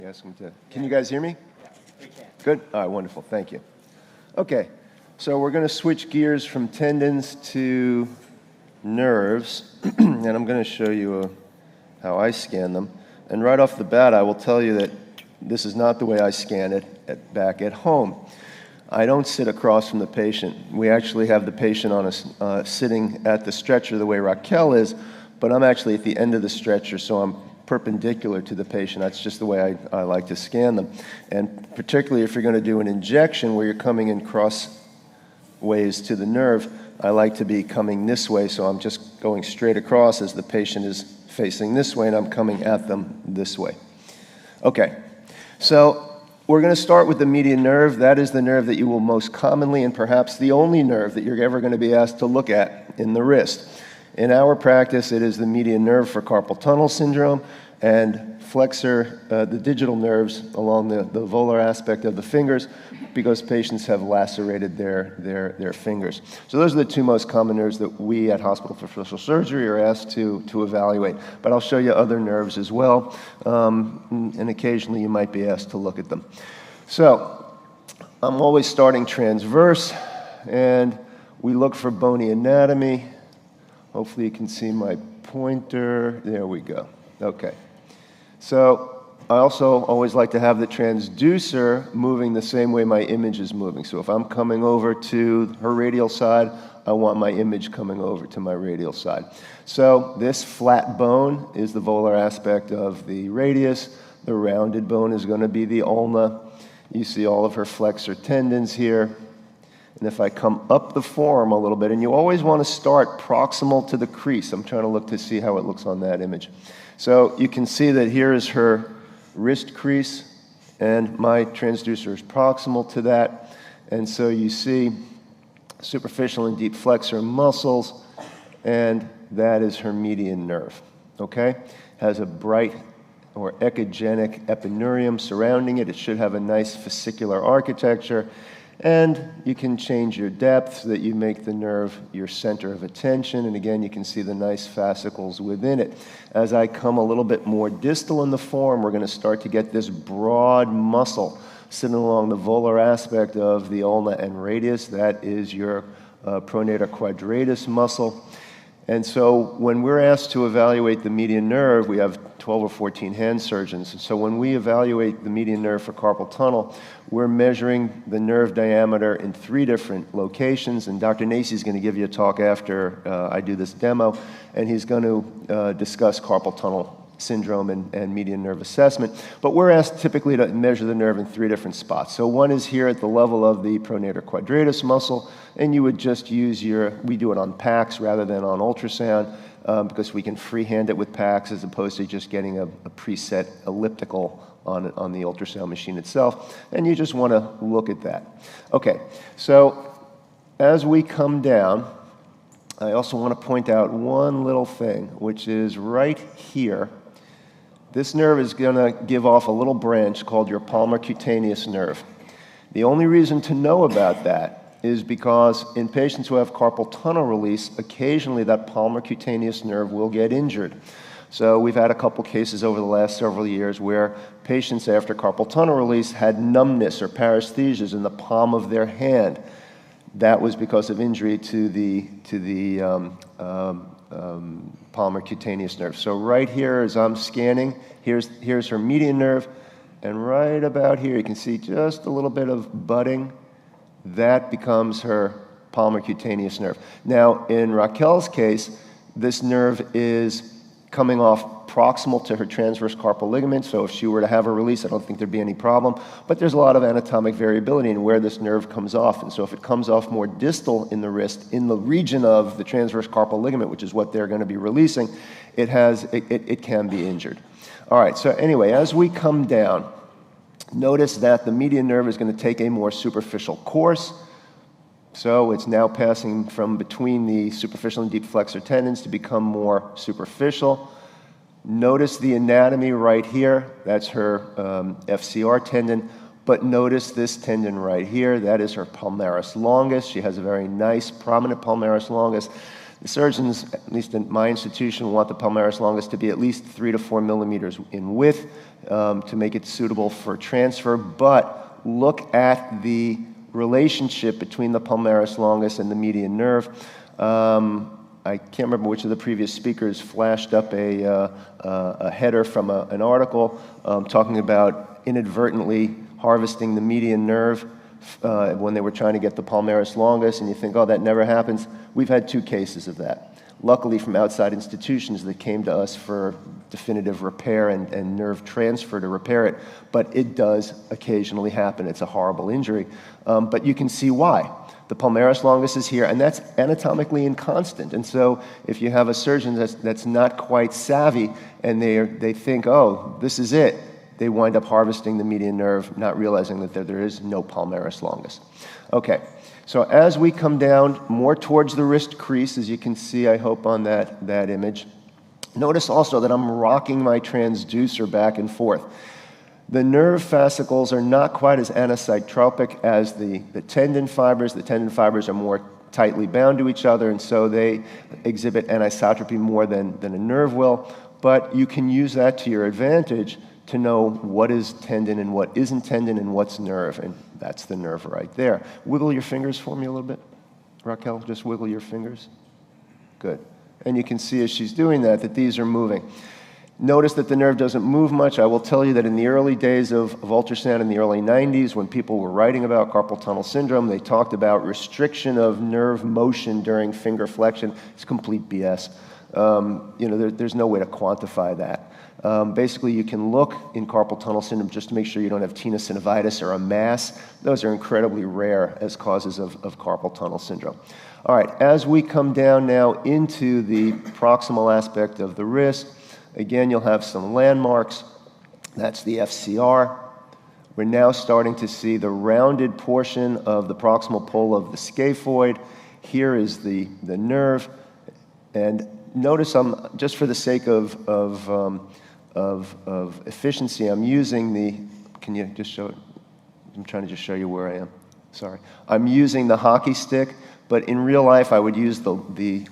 Ask him to. Can you guys hear me? Yeah, we can. Good? All right, wonderful. Thank you. Okay, so we're going to switch gears from tendons to nerves, and I'm going to show you how I scan them. And right off the bat, I will tell you that this is not the way I scan it back at home. I don't sit across from the patient. We actually have the patient on sitting at the stretcher the way Raquel is, but I'm actually at the end of the stretcher, so I'm perpendicular to the patient. That's just the way I like to scan them. And particularly if you're going to do an injection where you're coming in crossways to the nerve, I like to be coming this way, so I'm just going straight across as the patient is facing this way, and I'm coming at them this way. Okay, so we're going to start with the median nerve. That is the nerve that you will most commonly, and perhaps the only nerve that you're ever going to be asked to look at in the wrist. In our practice, it is the median nerve for carpal tunnel syndrome and flexor, the digital nerves along the volar aspect of the fingers, because patients have lacerated their fingers. So those are the two most common nerves that we at Hospital for Facial Surgery are asked to evaluate. But I'll show you other nerves as well, and occasionally you might be asked to look at them. So I'm always starting transverse, and we look for bony anatomy. Hopefully you can see my pointer. There we go. Okay. So I also always like to have the transducer moving the same way my image is moving. So if I'm coming over to her radial side, I want my image coming over to my radial side. So this flat bone is the volar aspect of the radius. The rounded bone is going to be the ulna. You see all of her flexor tendons here. And if I come up the forearm a little bit, and you always want to start proximal to the crease. I'm trying to look to see how it looks on that image. So you can see that here is her wrist crease, and my transducer is proximal to that. And so you see superficial and deep flexor muscles, and that is her median nerve, okay? Has a bright or echogenic epineurium surrounding it. It should have a nice fascicular architecture. And you can change your depth so that you make the nerve your center of attention. And again, you can see the nice fascicles within it. As I come a little bit more distal in the form, we're going to start to get this broad muscle sitting along the volar aspect of the ulna and radius. That is your pronator quadratus muscle. And so when we're asked to evaluate the median nerve, we have 12 or 14 hand surgeons. So when we evaluate the median nerve for carpal tunnel, we're measuring the nerve diameter in 3 different locations. And Dr. Nacy is going to give you a talk after I do this demo, and he's going to discuss carpal tunnel syndrome and median nerve assessment. But we're asked typically to measure the nerve in 3 different spots. So one is here at the level of the pronator quadratus muscle, and you would just use we do it on PACS rather than on ultrasound, because we can freehand it with PACS as opposed to just getting a preset elliptical on the ultrasound machine itself. And you just want to look at that. Okay, so as we come down, I also want to point out one little thing, which is right here. This nerve is going to give off a little branch called your palmar cutaneous nerve. The only reason to know about that is because in patients who have carpal tunnel release, occasionally that palmar cutaneous nerve will get injured. So we've had a couple cases over the last several years where patients after carpal tunnel release had numbness or paresthesias in the palm of their hand. That was because of injury to the palmar cutaneous nerve. So right here as I'm scanning, here's her median nerve, and right about here you can see just a little bit of budding. That becomes her palmar cutaneous nerve. Now in Raquel's case, this nerve is coming off proximal to her transverse carpal ligament, so if she were to have a release, I don't think there'd be any problem. But there's a lot of anatomic variability in where this nerve comes off, and so if it comes off more distal in the wrist, in the region of the transverse carpal ligament, which is what they're going to be releasing, it can be injured. All right, so anyway, as we come down, notice that the median nerve is going to take a more superficial course. So it's now passing from between the superficial and deep flexor tendons to become more superficial. Notice the anatomy right here. That's her FCR tendon. But notice this tendon right here. That is her palmaris longus. She has a very nice, prominent palmaris longus. The surgeons, at least in my institution, want the palmaris longus to be at least 3 to 4 millimeters in width. to make it suitable for transfer, but look at the relationship between the palmaris longus and the median nerve. I can't remember which of the previous speakers flashed up a header from an article talking about inadvertently harvesting the median nerve when they were trying to get the palmaris longus, and you think, oh, that never happens. We've had 2 cases of that. Luckily, from outside institutions that came to us for definitive repair and nerve transfer to repair it, but it does occasionally happen. It's a horrible injury, but you can see why. The palmaris longus is here, and that's anatomically inconstant. And so if you have a surgeon that's not quite savvy and they think, oh, this is it, they wind up harvesting the median nerve, not realizing that there is no palmaris longus. Okay, so as we come down more towards the wrist crease, as you can see, I hope, on that image, notice also that I'm rocking my transducer back and forth. The nerve fascicles are not quite as anisotropic as the tendon fibers. The tendon fibers are more tightly bound to each other, and so they exhibit anisotropy more than a nerve will. But you can use that to your advantage to know what is tendon and what isn't tendon and what's nerve, and that's the nerve right there. Wiggle your fingers for me a little bit. Raquel, just wiggle your fingers. Good. And you can see as she's doing that these are moving. Notice that the nerve doesn't move much. I will tell you that in the early days of ultrasound in the early 90s, when people were writing about carpal tunnel syndrome, they talked about restriction of nerve motion during finger flexion. It's complete BS. There's no way to quantify that. Basically, you can look in carpal tunnel syndrome just to make sure you don't have tenosynovitis or a mass. Those are incredibly rare as causes of carpal tunnel syndrome. All right, as we come down now into the proximal aspect of the wrist, again, you'll have some landmarks. That's the FCR. We're now starting to see the rounded portion of the proximal pole of the scaphoid. Here is the nerve. And notice just for the sake of efficiency, I'm using the, can you just show it? I'm trying to just show you where I am. Sorry. I'm using the hockey stick, but in real life I would use the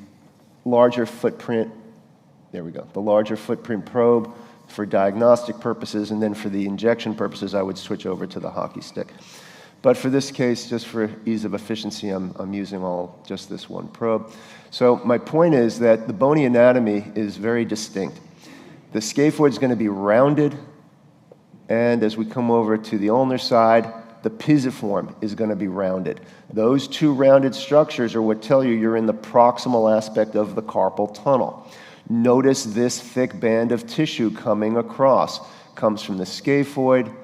larger footprint. There we go. The larger footprint probe for diagnostic purposes, and then for the injection purposes, I would switch over to the hockey stick. But for this case, just for ease of efficiency, I'm using just this one probe. So my point is that the bony anatomy is very distinct. The scaphoid is going to be rounded, and as we come over to the ulnar side, the pisiform is going to be rounded. Those 2 rounded structures are what tell you you're in the proximal aspect of the carpal tunnel. Notice this thick band of tissue coming across. Comes from the scaphoid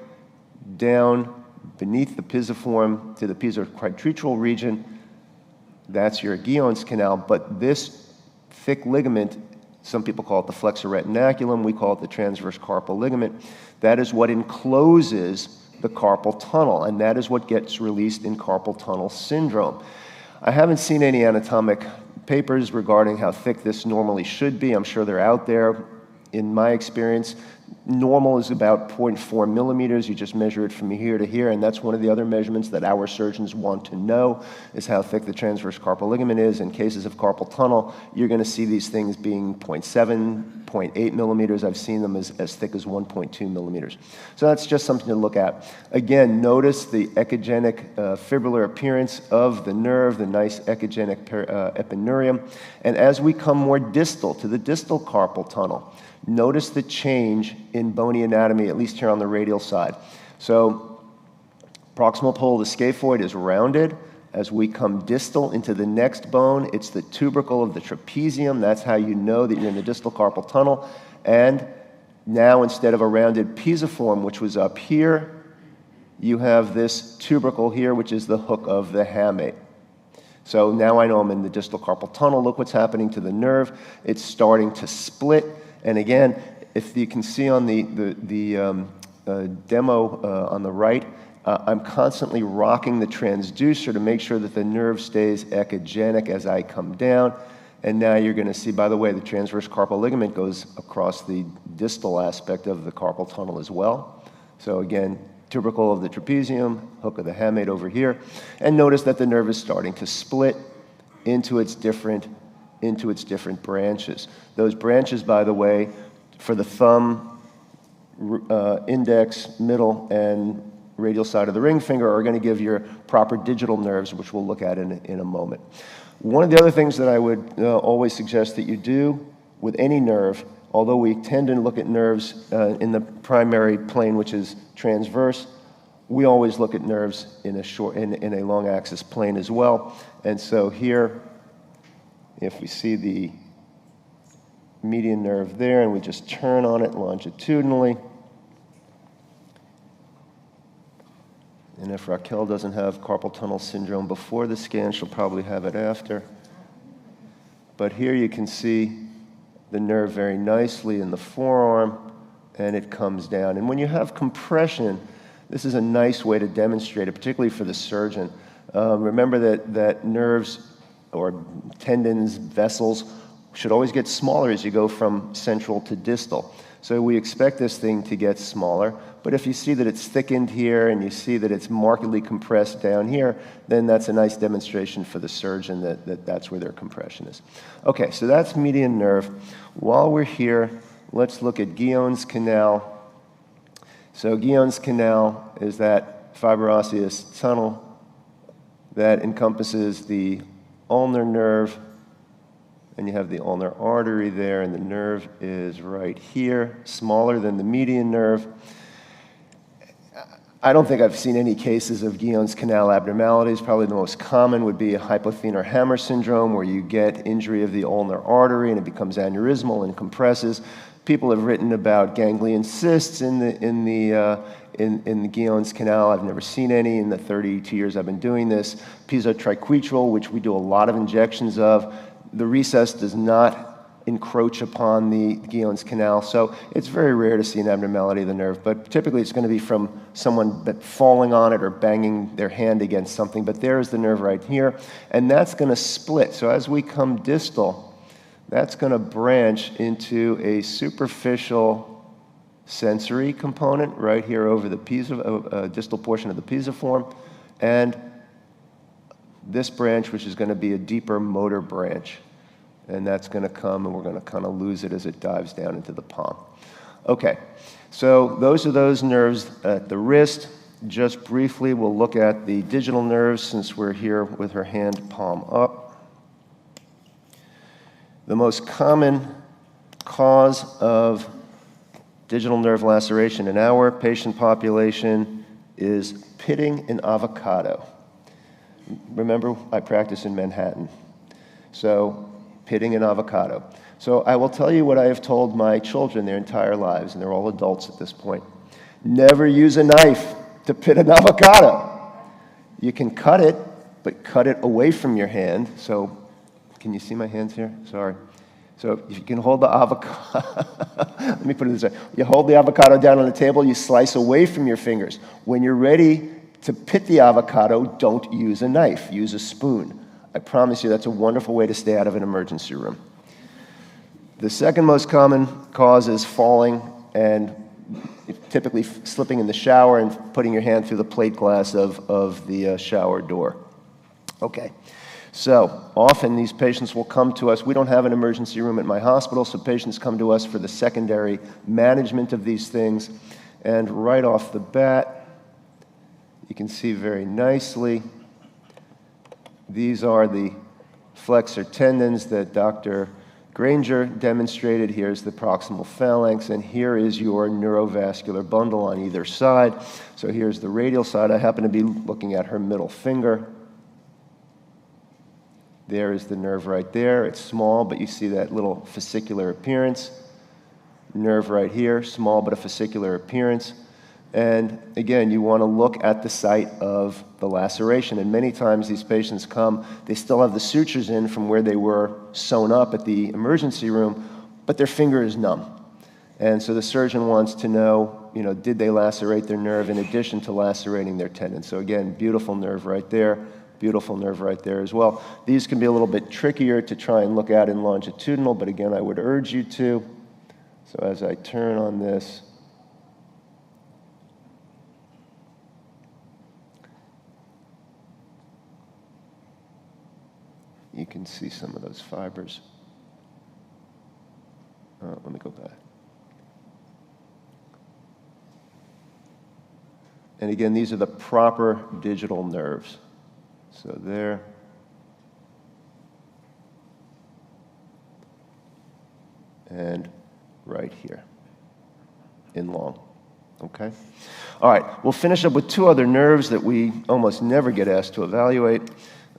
down beneath the pisiform to the pisoquadrigeal region. That's your Guillaume's canal, but this thick ligament, some people call it the flexor retinaculum, we call it the transverse carpal ligament. That is what encloses the carpal tunnel, and that is what gets released in carpal tunnel syndrome. I haven't seen any anatomic papers regarding how thick this normally should be. I'm sure they're out there. In my experience, normal is about 0.4 millimeters. You just measure it from here to here, and that's one of the other measurements that our surgeons want to know, is how thick the transverse carpal ligament is. In cases of carpal tunnel, you're going to see these things being 0.7, 0.8 millimeters. I've seen them as thick as 1.2 millimeters. So that's just something to look at. Again, notice the echogenic fibrillar appearance of the nerve, the nice echogenic epineurium. And as we come more distal to the distal carpal tunnel, notice the change in bony anatomy, at least here on the radial side. So proximal pole of the scaphoid is rounded. As we come distal into the next bone, it's the tubercle of the trapezium. That's how you know that you're in the distal carpal tunnel. And now, instead of a rounded pisiform, which was up here, you have this tubercle here, which is the hook of the hamate. So now I know I'm in the distal carpal tunnel. Look what's happening to the nerve. It's starting to split. And again, if you can see on the demo on the right, I'm constantly rocking the transducer to make sure that the nerve stays echogenic as I come down. And now you're going to see, by the way, the transverse carpal ligament goes across the distal aspect of the carpal tunnel as well. So again, tubercle of the trapezium, hook of the hamate over here. And notice that the nerve is starting to split into its different branches. Those branches, by the way, for the thumb, index, middle, and radial side of the ring finger are going to give your proper digital nerves, which we'll look at in a moment. One of the other things that I would always suggest that you do with any nerve, although we tend to look at nerves in the primary plane, which is transverse, we always look at nerves in a long axis plane as well. And so here, if we see the median nerve there and we just turn on it longitudinally, and if Raquel doesn't have carpal tunnel syndrome before the scan, she'll probably have it after. But here you can see the nerve very nicely in the forearm, and it comes down. And when you have compression, this is a nice way to demonstrate it, particularly for the surgeon. Remember that nerves or tendons, vessels, should always get smaller as you go from central to distal. So we expect this thing to get smaller, but if you see that it's thickened here and you see that it's markedly compressed down here, then that's a nice demonstration for the surgeon that's where their compression is. Okay, so that's median nerve. While we're here, let's look at Guillaume's canal. So Guillaume's canal is that fiber osseous tunnel that encompasses the ulnar nerve, and you have the ulnar artery there, and the nerve is right here, smaller than the median nerve. I don't think I've seen any cases of Guillaume's canal abnormalities. Probably the most common would be a hypothenar-Hammer syndrome, where you get injury of the ulnar artery and it becomes aneurysmal and compresses. People have written about ganglion cysts in the Guillaume's canal. I've never seen any in the 32 years I've been doing this. Piezotriquetral, which we do a lot of injections of. The recess does not encroach upon the Guillaume's canal, so it's very rare to see an abnormality of the nerve, but typically it's going to be from someone falling on it or banging their hand against something. But there's the nerve right here, and that's going to split. So as we come distal, that's going to branch into a superficial sensory component right here over the distal portion of the pisiform, and this branch, which is going to be a deeper motor branch. And that's going to come, and we're going to kind of lose it as it dives down into the palm. Okay, so those are those nerves at the wrist. Just briefly, we'll look at the digital nerves since we're here with her hand palm up. The most common cause of digital nerve laceration in our patient population is pitting an avocado. Remember, I practice in Manhattan. So pitting an avocado. So I will tell you what I have told my children their entire lives, and they're all adults at this point. Never use a knife to pit an avocado. You can cut it, but cut it away from your hand. So can you see my hands here? Sorry. So if you can hold the avocado, let me put it this way. You hold the avocado down on the table, you slice away from your fingers. When you're ready to pit the avocado, don't use a knife, use a spoon. I promise you that's a wonderful way to stay out of an emergency room. The second most common cause is falling and typically slipping in the shower and putting your hand through the plate glass of the shower door. Okay, so often these patients will come to us. We don't have an emergency room at my hospital, so patients come to us for the secondary management of these things. And right off the bat, you can see very nicely, these are the flexor tendons that Dr. Granger demonstrated. Here's the proximal phalanx, and here is your neurovascular bundle on either side. So here's the radial side. I happen to be looking at her middle finger. There is the nerve right there. It's small, but you see that little fascicular appearance. Nerve right here, small but a fascicular appearance. And again, you want to look at the site of the laceration. And many times these patients come, they still have the sutures in from where they were sewn up at the emergency room, but their finger is numb. And so the surgeon wants to know, did they lacerate their nerve in addition to lacerating their tendon? So again, beautiful nerve right there, beautiful nerve right there as well. These can be a little bit trickier to try and look at in longitudinal, but again, I would urge you to. So as I turn on this, you can see some of those fibers. Let me go back. And again, these are the proper digital nerves. So there. And right here in long. Okay? All right, we'll finish up with two other nerves that we almost never get asked to evaluate.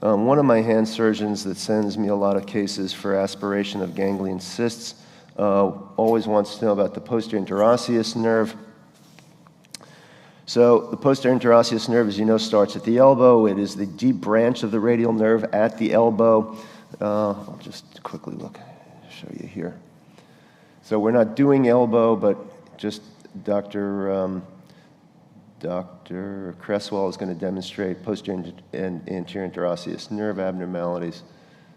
One of my hand surgeons that sends me a lot of cases for aspiration of ganglion cysts always wants to know about the posterior interosseous nerve. So the posterior interosseous nerve, as you know, starts at the elbow. It is the deep branch of the radial nerve at the elbow. I'll just quickly show you here. So we're not doing elbow, but just Dr. Cresswell is going to demonstrate posterior and anterior interosseous nerve abnormalities.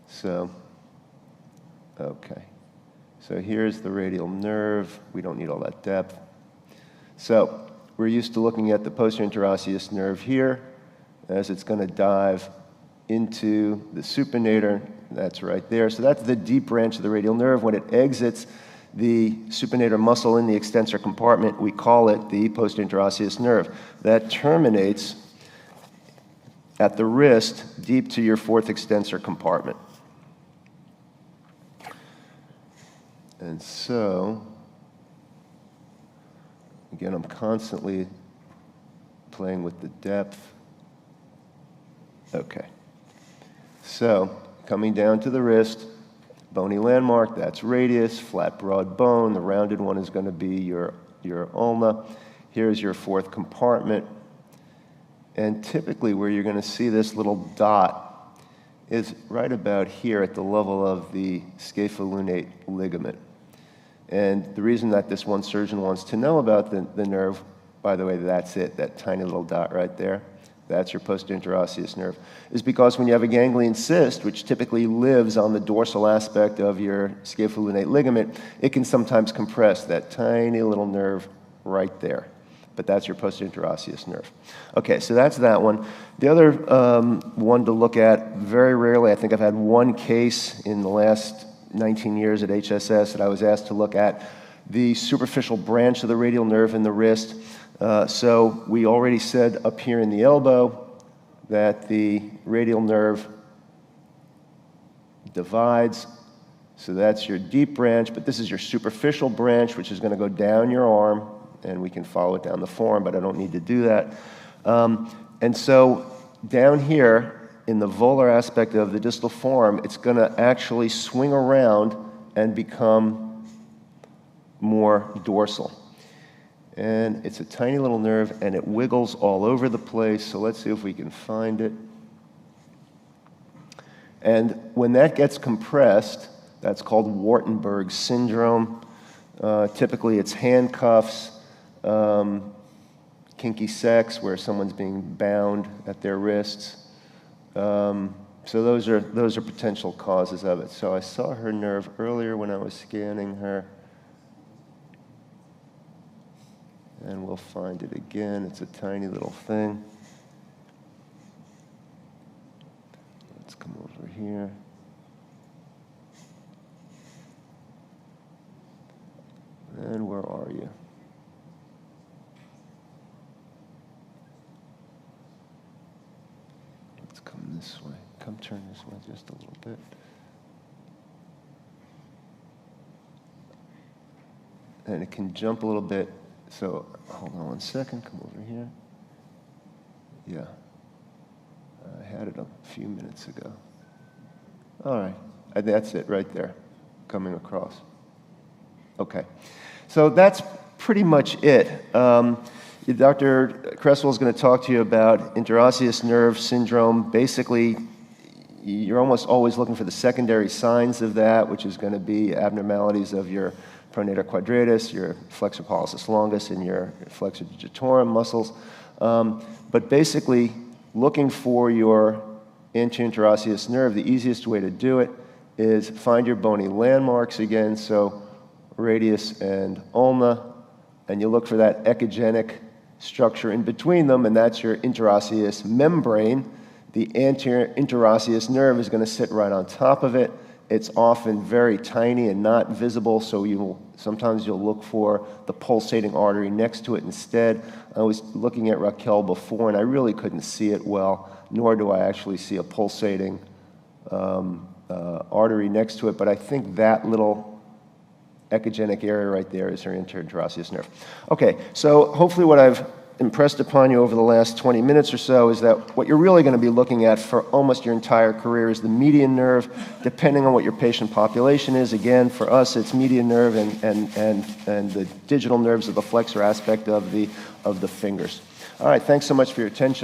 So, okay. So here's the radial nerve. We don't need all that depth. So we're used to looking at the posterior interosseous nerve here as it's going to dive into the supinator. That's right there. So that's the deep branch of the radial nerve. When it exits the supinator muscle in the extensor compartment, we call it the posterior interosseous nerve. That terminates at the wrist deep to your fourth extensor compartment. And so, again, I'm constantly playing with the depth. Okay. So, coming down to the wrist, bony landmark, that's radius, flat broad bone. The rounded one is going to be your ulna. Here's your fourth compartment. And typically where you're going to see this little dot is right about here at the level of the scapholunate ligament. And the reason that this one surgeon wants to know about the nerve, by the way, that's it, that tiny little dot right there. That's your posterior interosseous nerve, is because when you have a ganglion cyst, which typically lives on the dorsal aspect of your scapholunate ligament, it can sometimes compress that tiny little nerve right there. But that's your posterior interosseous nerve. Okay, so that's that one. The other one to look at, very rarely, I think I've had one case in the last 19 years at HSS that I was asked to look at the superficial branch of the radial nerve in the wrist. So we already said up here in the elbow that the radial nerve divides. So that's your deep branch, but this is your superficial branch, which is going to go down your arm, and we can follow it down the forearm, but I don't need to do that. And so down here in the volar aspect of the distal forearm, it's going to actually swing around and become more dorsal. And it's a tiny little nerve, and it wiggles all over the place. So let's see if we can find it. And when that gets compressed, that's called Wartenberg syndrome. Typically, it's handcuffs, kinky sex, where someone's being bound at their wrists. So those are potential causes of it. So I saw her nerve earlier when I was scanning her. And we'll find it again. It's a tiny little thing. Let's come over here. And where are you? Let's come this way. Come turn this way just a little bit. And it can jump a little bit. So, hold on 1 second, come over here. Yeah, I had it a few minutes ago. All right, that's it right there, coming across. Okay, so that's pretty much it. Dr. Cresswell is going to talk to you about interosseous nerve syndrome. Basically, you're almost always looking for the secondary signs of that, which is going to be abnormalities of your pronator quadratus, your flexor pollicis longus, and your flexor digitorum muscles. But basically, looking for your anterior interosseous nerve, the easiest way to do it is find your bony landmarks again, so radius and ulna, and you look for that echogenic structure in between them, and that's your interosseous membrane. The anterior interosseous nerve is going to sit right on top of it, it's often very tiny and not visible, so sometimes you'll look for the pulsating artery next to it instead. I was looking at Raquel before, and I really couldn't see it well, nor do I actually see a pulsating artery next to it, but I think that little echogenic area right there is her interinterosseous nerve. Okay, so hopefully what I've impressed upon you over the last 20 minutes or so is that what you're really going to be looking at for almost your entire career is the median nerve, depending on what your patient population is. Again, for us, it's median nerve and the digital nerves of the flexor aspect of the fingers. All right, thanks so much for your attention.